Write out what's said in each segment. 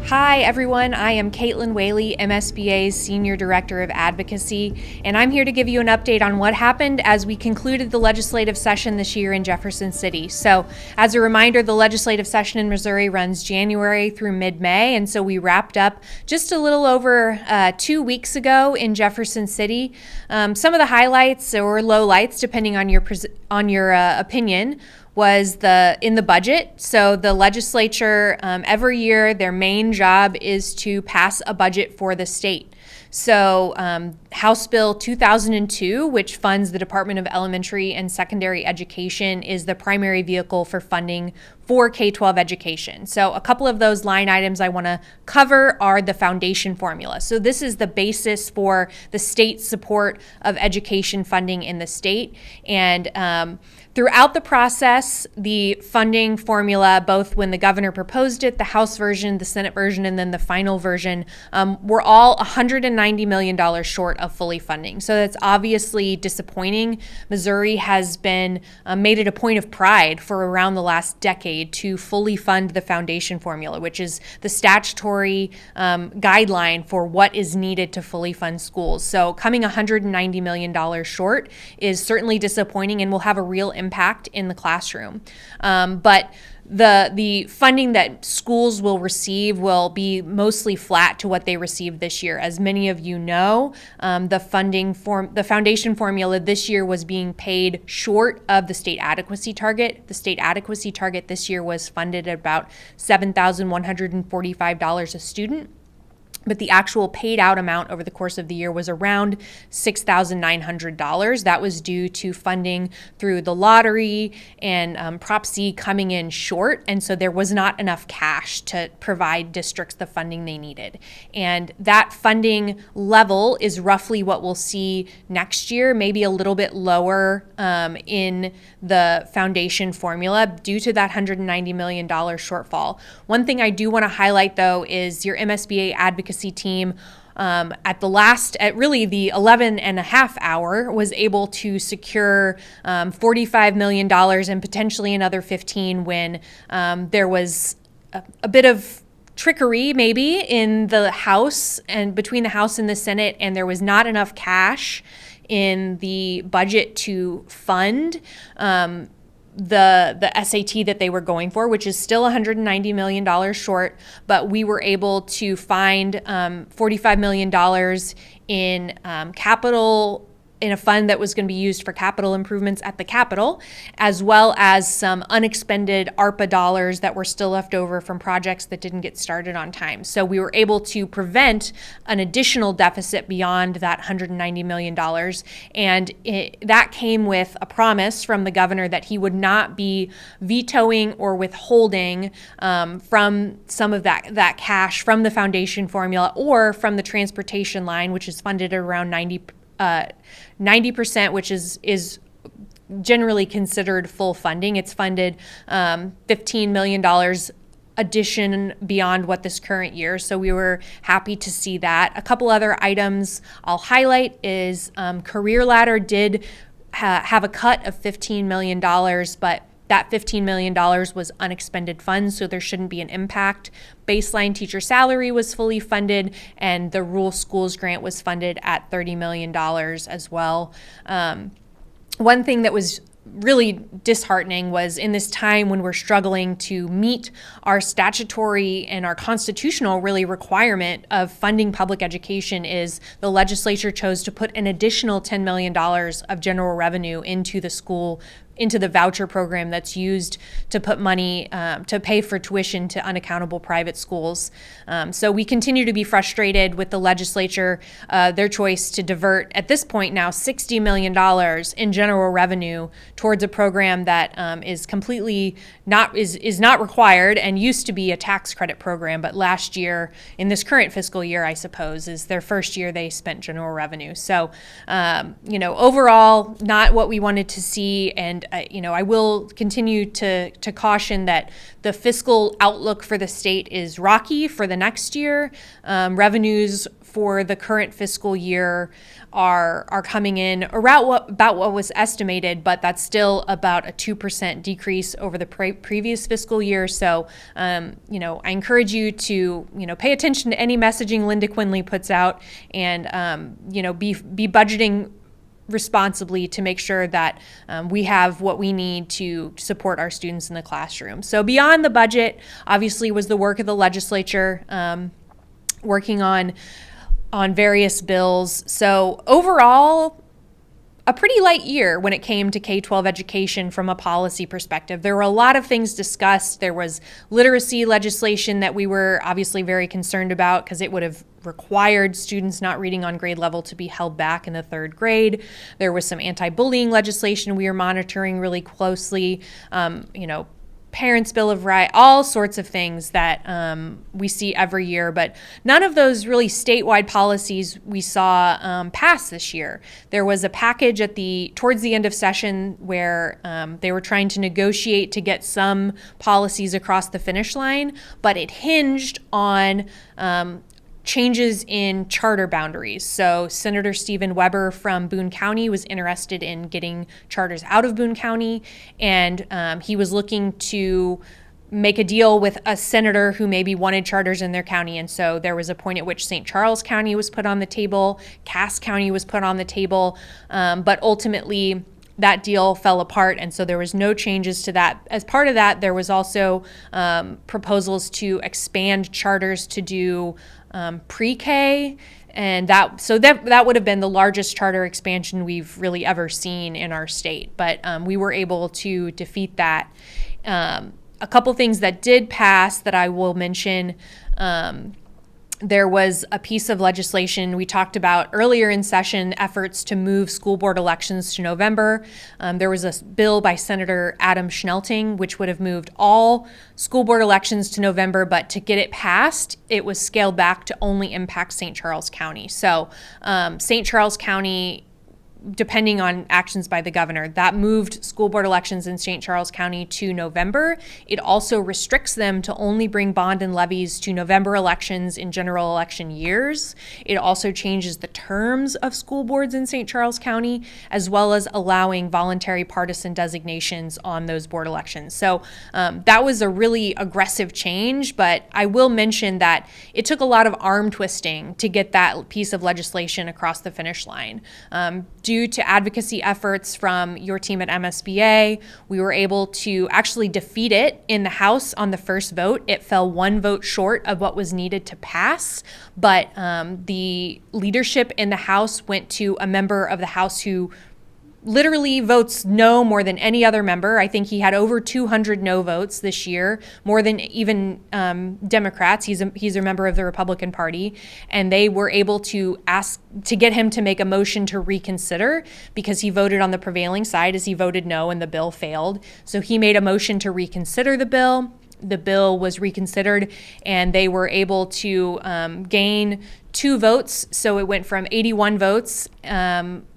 Hi everyone, I am Caitlin Whaley, MSBA's Senior Director of Advocacy, and I'm here to give you an update on what happened as we concluded the legislative session this year in Jefferson City. So, as a reminder, the legislative session in Missouri runs January through mid-May, and so we wrapped up just a little over 2 weeks ago in Jefferson City. Some of the highlights or lowlights, depending on your opinion, was in the budget. So the legislature, every year, their main job is to pass a budget for the state. So House Bill 2002, which funds the Department of Elementary and Secondary Education, is the primary vehicle for funding for K-12 education. So a couple of those line items I want to cover are the foundation formula. So this is the basis for the state's support of education funding in the state. And throughout the process, the funding formula, both when the governor proposed it, the House version, the Senate version, and then the final version, were all $190 million short of fully funding. So that's obviously disappointing. Missouri has been made it a point of pride for around the last decade to fully fund the foundation formula, which is the statutory guideline for what is needed to fully fund schools. So coming $190 million short is certainly disappointing and will have a real impact in the classroom. But the funding that schools will receive will be mostly flat to what they received this year. As many of you know, the foundation formula this year was being paid short of the state adequacy target. The state adequacy target this year was funded at about $7,145 a student. But the actual paid out amount over the course of the year was around $6,900. That was due to funding through the lottery and Prop C coming in short. And so there was not enough cash to provide districts the funding they needed. And that funding level is roughly what we'll see next year, maybe a little bit lower in the foundation formula due to that $190 million shortfall. One thing I do want to highlight, though, is your MSBA advocacy team at really the 11 and a half hour was able to secure $45 million and potentially another 15 when there was a bit of trickery maybe in the House and between the House and the Senate, and there was not enough cash in the budget to fund the SAT that they were going for, which is still $190 million short, but we were able to find $45 million in capital in a fund that was going to be used for capital improvements at the Capitol, as well as some unexpended ARPA dollars that were still left over from projects that didn't get started on time. So we were able to prevent an additional deficit beyond that $190 million. And that came with a promise from the governor that he would not be vetoing or withholding from some of that cash from the foundation formula or from the transportation line, which is funded at around 90%, which is generally considered full funding. It's funded $15 million addition beyond what this current year. So we were happy to see that. A couple other items I'll highlight is Career Ladder did have a cut of $15 million, but that $15 million was unexpended funds, so there shouldn't be an impact. Baseline teacher salary was fully funded, and the rural schools grant was funded at $30 million as well. One thing that was really disheartening was in this time when we're struggling to meet our statutory and our constitutional requirement of funding public education is the legislature chose to put an additional $10 million of general revenue into the voucher program that's used to put money to pay for tuition to unaccountable private schools. So we continue to be frustrated with the legislature, their choice to divert, at this point now, $60 million in general revenue towards a program that is completely is not required and used to be a tax credit program, but last year, in this current fiscal year, I suppose, is their first year they spent general revenue. So, overall, not what we wanted to see, and I will continue to caution that the fiscal outlook for the state is rocky for the next year. Revenues for the current fiscal year are coming in around about what was estimated, but that's still about a 2% decrease over the previous fiscal year. So, I encourage you to, pay attention to any messaging Linda Quinley puts out, and, be budgeting responsibly to make sure that we have what we need to support our students in the classroom. So beyond the budget, obviously, was the work of the legislature, working on various bills. So overall, a pretty light year when it came to K-12 education from a policy perspective. There were a lot of things discussed. There was literacy legislation that we were obviously very concerned about because it would have required students not reading on grade level to be held back in the third grade. There was some anti-bullying legislation we were monitoring really closely. Parents' Bill of Rights, all sorts of things that we see every year, but none of those really statewide policies we saw pass this year. There was a package towards the end of session where they were trying to negotiate to get some policies across the finish line, but it hinged on changes in charter boundaries. So Senator Stephen Weber from Boone County was interested in getting charters out of Boone County, and he was looking to make a deal with a senator who maybe wanted charters in their county. And so there was a point at which St. Charles County was put on the table, Cass County was put on the table, but ultimately that deal fell apart, and so there was no changes to that. As part of that, there was also proposals to expand charters to do pre-K, and that would have been the largest charter expansion we've really ever seen in our state. But we were able to defeat that. A couple things that did pass that I will mention. There was a piece of legislation we talked about earlier in session, efforts to move school board elections to November. There was a bill by Senator Adam Schnelting, which would have moved all school board elections to November, but to get it passed, it was scaled back to only impact St. Charles County. So St. Charles County, depending on actions by the governor, that moved school board elections in St. Charles County to November. It also restricts them to only bring bond and levies to November elections in general election years. It also changes the terms of school boards in St. Charles County, as well as allowing voluntary partisan designations on those board elections. So that was a really aggressive change, but I will mention that it took a lot of arm twisting to get that piece of legislation across the finish line. Due to advocacy efforts from your team at MSBA, we were able to actually defeat it in the House on the first vote. It fell one vote short of what was needed to pass, but the leadership in the House went to a member of the House who literally votes no more than any other member. I think he had over 200 no votes this year, more than even Democrats. He's a member of the Republican Party, and they were able to ask to get him to make a motion to reconsider because he voted on the prevailing side as he voted no and the bill failed. So he made a motion to reconsider the bill. The bill was reconsidered, and they were able to gain 2 votes. So it went from 81 votes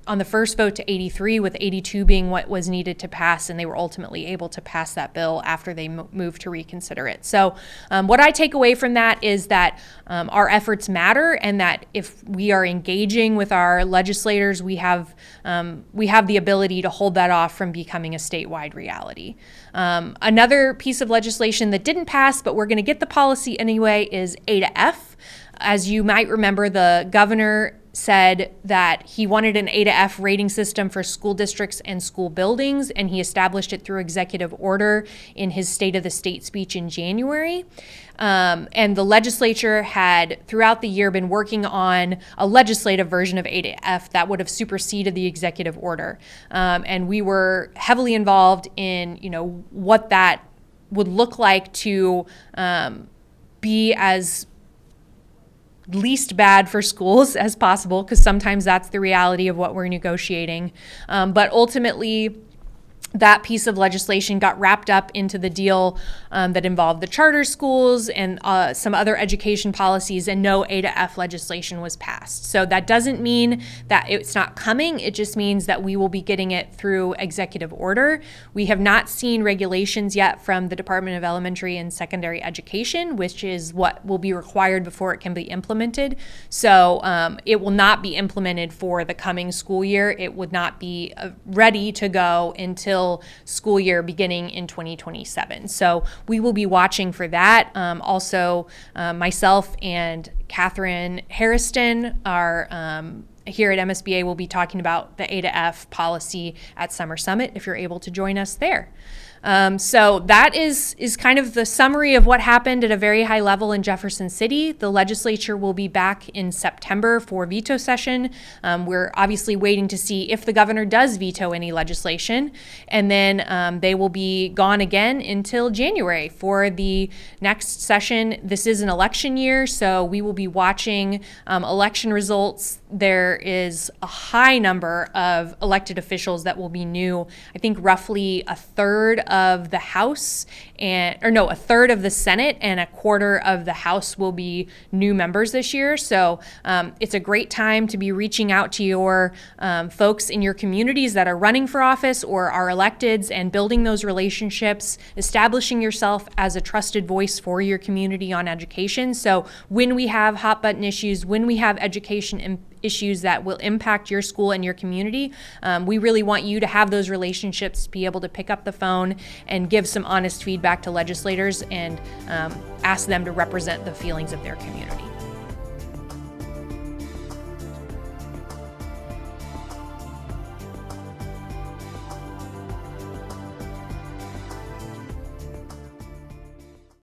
on the first vote to 83, with 82 being what was needed to pass, and they were ultimately able to pass that bill after they moved to reconsider it. So what I take away from that is that our efforts matter, and that if we are engaging with our legislators, we have the ability to hold that off from becoming a statewide reality. Another piece of legislation that didn't pass, but we're going to get the policy anyway, is A to F. As you might remember, the governor said that he wanted an A to F rating system for school districts and school buildings, and he established it through executive order in his State of the State speech in January. And the legislature had, throughout the year, been working on a legislative version of A to F that would have superseded the executive order. And we were heavily involved in, what that would look like to be as least bad for schools as possible, because sometimes that's the reality of what we're negotiating. But ultimately, that piece of legislation got wrapped up into the deal that involved the charter schools and some other education policies, and no A to F legislation was passed. So that doesn't mean that it's not coming. It just means that we will be getting it through executive order. We have not seen regulations yet from the Department of Elementary and Secondary Education, which is what will be required before it can be implemented. So it will not be implemented for the coming school year. It would not be ready to go until school year beginning in 2027. So we will be watching for that. Also, myself and Catherine Harriston are here at MSBA will be talking about the A to F policy at Summer Summit if you're able to join us there. So that is kind of the summary of what happened at a very high level in Jefferson City. The legislature will be back in September for veto session. We're obviously waiting to see if the governor does veto any legislation, and then they will be gone again until January for the next session. This is an election year, so we will be watching election results. There is a high number of elected officials that will be new. I think roughly a third of the House a third of the Senate and a quarter of the House will be new members this year. So it's a great time to be reaching out to your folks in your communities that are running for office or are electeds and building those relationships, establishing yourself as a trusted voice for your community on education. So when we have hot button issues, when we have education issues that will impact your school and your community, we really want you to have those relationships, be able to pick up the phone and give some honest feedback to legislators and ask them to represent the feelings of their community.